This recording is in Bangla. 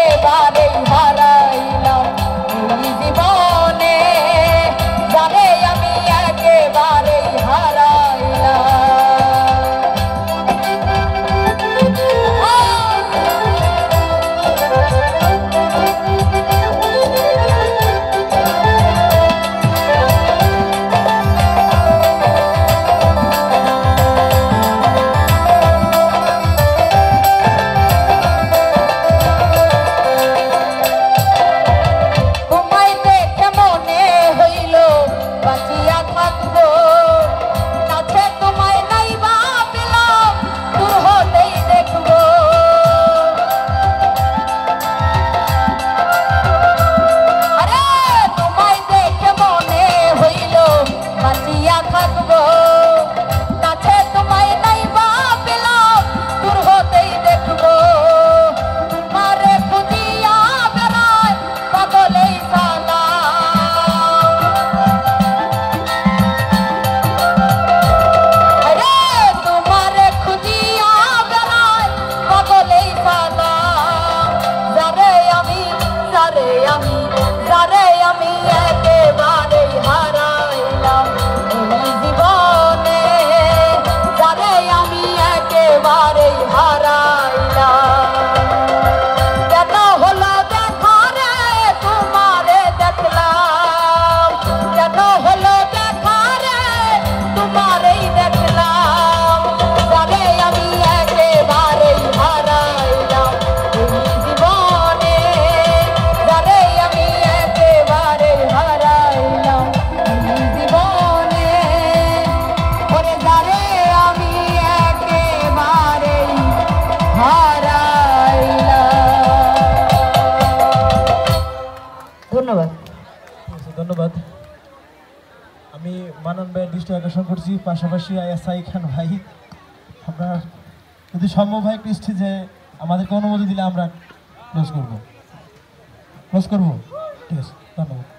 একেবারেই হারাইলাম এই জীবনে, যারে আমি একেবারেই হারাইলাম। যারে আমি একেবারেই হারাইলাম এই জীবনে, যারে আমি একেবারেই হারাইলাম। কেন হলো দেখা রে তোমারে দেখলাম, কেন হলো দেখা রে তোমারেই দেখলাম, যারে আমি একেবারেই হারাইলাম এই জীবনে, যারে আমি একেবারেই হারাইলাম এই জীবনে, ওরে যারে আমি একেবারেই হারাইলাম। ধন্যবাদ। ধন্যবাদ। আমি মানন ভাইয়ের দৃষ্টি আকর্ষণ করছি, পাশাপাশি আয়াসাই খান ভাই, আপনার যদি সম্ভব হয় একটু স্টেজে আমাদেরকে অনুমতি দিলে আমরা ক্লোজ করবো। ঠিক আছে, ধন্যবাদ।